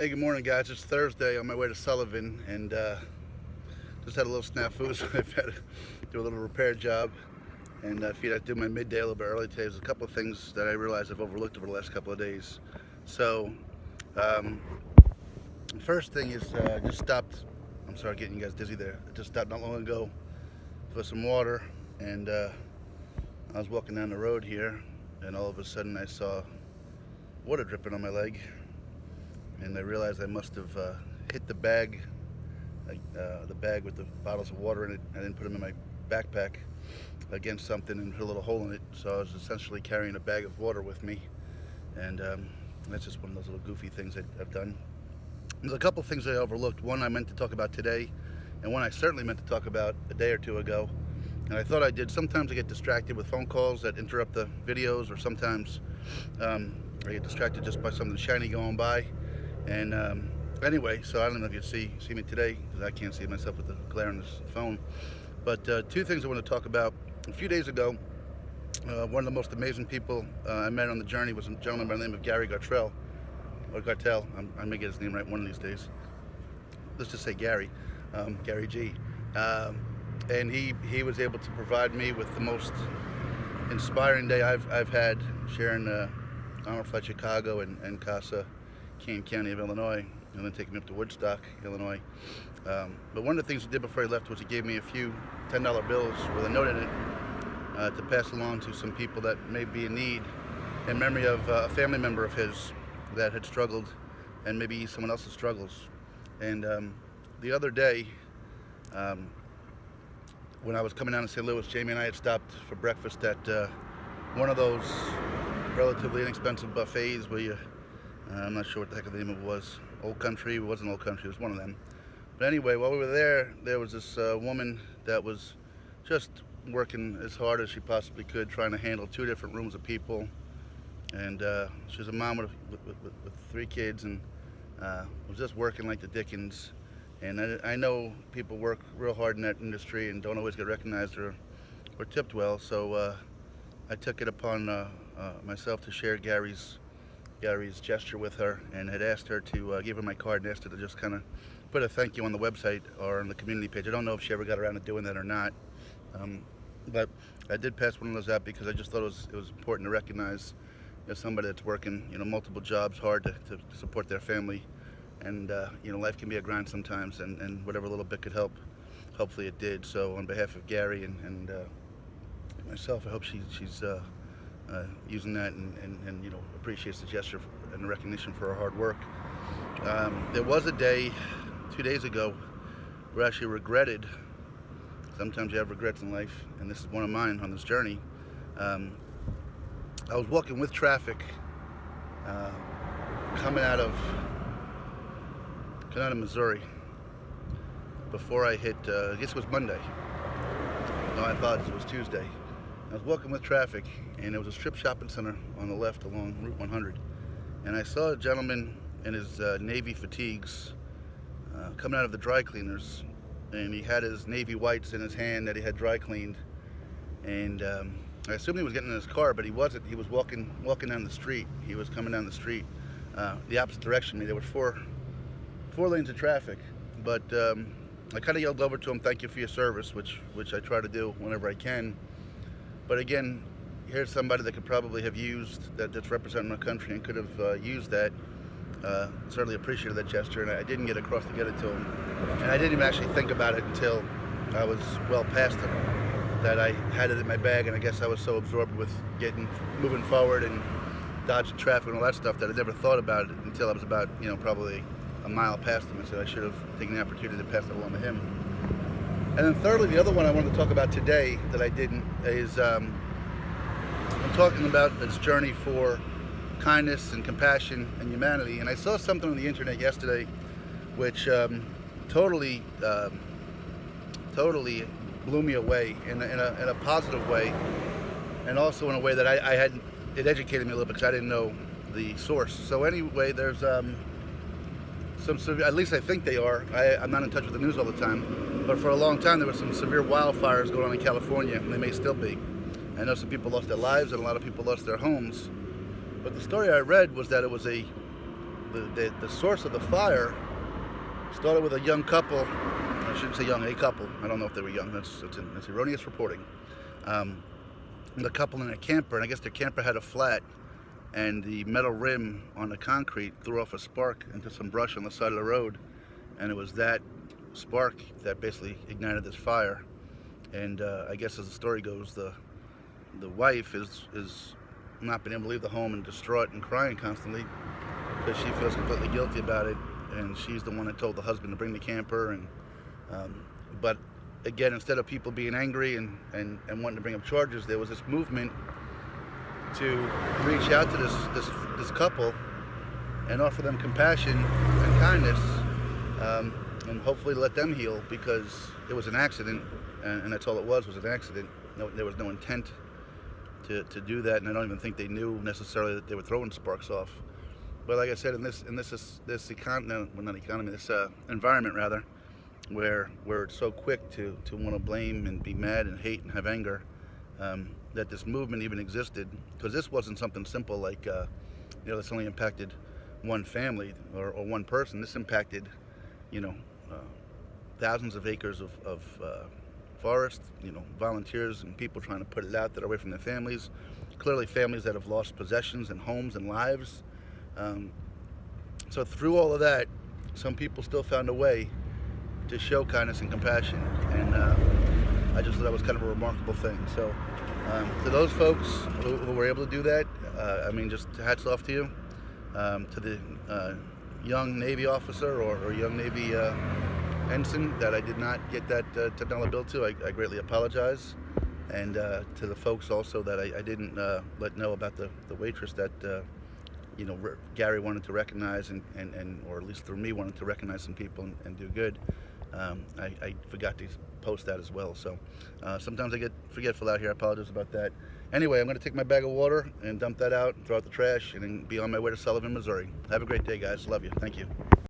Hey, good morning, guys. It's Thursday on my way to Sullivan, and just had a little snafu, so I've had to do a little repair job. And I figured I'd do my midday a little bit early today. There's a couple of things that I realized I've overlooked over the last couple of days. So, the first thing is just stopped. I'm sorry, getting you guys dizzy there. I just stopped not long ago for some water, and I was walking down the road here, and all of a sudden I saw water dripping on my leg. And I realized I must have hit the bag with the bottles of water in it. I didn't put them in my backpack against something and put a little hole in it. So I was essentially carrying a bag of water with me. And that's just one of those little goofy things I've done. There's a couple things I overlooked. One I meant to talk about today, and one I certainly meant to talk about a day or two ago. And I thought I did. Sometimes I get distracted with phone calls that interrupt the videos, or sometimes I get distracted just by something shiny going by. And anyway, so I don't know if you see me today, because I can't see myself with the glare on this phone. But two things I want to talk about. A few days ago, one of the most amazing people I met on the journey was a gentleman by the name of Gary Gartrell, or Gartell. I may get his name right one of these days. Let's just say Gary, Gary G. And he was able to provide me with the most inspiring day I've had, sharing Armor Flight Chicago and Casa, Kane County of Illinois, and then taking me up to Woodstock, Illinois. But one of the things he did before he left was he gave me a few $10 bills with a note in it to pass along to some people that may be in need, in memory of a family member of his that had struggled, and maybe someone else's struggles. And the other day, when I was coming down to St. Louis, Jamie and I had stopped for breakfast at one of those relatively inexpensive buffets where you I'm not sure what the heck the name of it was. Old Country. It wasn't Old Country. It was one of them. But anyway, while we were there was this woman that was just working as hard as she possibly could, trying to handle two different rooms of people. And she was a mom with three kids, and was just working like the Dickens. And I know people work real hard in that industry and don't always get recognized or tipped well. So I took it upon myself to share Gary's gesture with her, and had asked her to give her my card and asked her to just kind of put a thank you on the website or on the community page. I don't know if she ever got around to doing that or not, but I did pass one of those out because I just thought it was important to recognize somebody that's working multiple jobs hard to support their family. And life can be a grind sometimes, and whatever little bit could help, hopefully it did. So on behalf of Gary and myself, I hope she's using that and appreciates the gesture and the recognition for her hard work. There was a day 2 days ago where I actually regretted. Sometimes you have regrets in life, and this is one of mine on this journey. I was walking with traffic coming out of Missouri before I hit, I guess it was Monday. No, I apologize, it was Tuesday. I was walking with traffic, and there was a strip shopping center on the left along Route 100. And I saw a gentleman in his navy fatigues coming out of the dry cleaners, and he had his navy whites in his hand that he had dry cleaned. And I assumed he was getting in his car, but he wasn't. He was walking down the street. He was coming down the street the opposite direction. I mean, there were four lanes of traffic, but I kind of yelled over to him, "Thank you for your service," which I try to do whenever I can. But again, here's somebody that could probably have used that's representing our country and could have used that. Certainly appreciated that gesture, and I didn't get across to get it to him. And I didn't even actually think about it until I was well past him, that I had it in my bag, and I guess I was so absorbed with moving forward and dodging traffic and all that stuff that I never thought about it until I was about, probably a mile past him, and said I should have taken the opportunity to pass it along to him. And then thirdly, the other one I wanted to talk about today that I didn't is I'm talking about this journey for kindness and compassion and humanity. And I saw something on the internet yesterday which totally blew me away in a positive way, and also in a way that it educated me a little bit because I didn't know the source. So anyway, there's some severe, at least I think they are. I'm not in touch with the news all the time, but for a long time there were some severe wildfires going on in California, and they may still be. I know some people lost their lives and a lot of people lost their homes. But the story I read was that it was a the source of the fire started with a young couple. I shouldn't say young, a couple. I don't know if they were young. That's erroneous reporting. The couple in a camper, and I guess their camper had a flat, and the metal rim on the concrete threw off a spark into some brush on the side of the road, and it was that spark that basically ignited this fire. And I guess as the story goes, the wife is not been able to leave the home and distraught and crying constantly because she feels completely guilty about it, and she's the one that told the husband to bring the camper. And but again, instead of people being angry and wanting to bring up charges, there was this movement to reach out to this couple and offer them compassion and kindness, and hopefully let them heal, because it was an accident, and that's all it was an accident. There was no intent to do that, and I don't even think they knew necessarily that they were throwing sparks off. But like I said, in this environment rather, where it's so quick to want to blame and be mad and hate and have anger, that this movement even existed, because this wasn't something simple like this only impacted one family or one person. This impacted thousands of acres of forest, volunteers and people trying to put it out that are away from their families. Clearly families that have lost possessions and homes and lives. So through all of that, some people still found a way to show kindness and compassion, and I just thought that was kind of a remarkable thing. So to those folks who were able to do that, just hats off to you. To the young Navy officer or young Navy ensign that I did not get that $10 bill to, I greatly apologize. And to the folks also that I didn't let know about the waitress that Gary wanted to recognize, and or at least through me wanted to recognize some people and do good. I forgot to post that as well. So sometimes I get forgetful out here. I apologize about that. Anyway, I'm going to take my bag of water and dump that out, throw out the trash, and then be on my way to Sullivan, Missouri. Have a great day, guys. Love you. Thank you.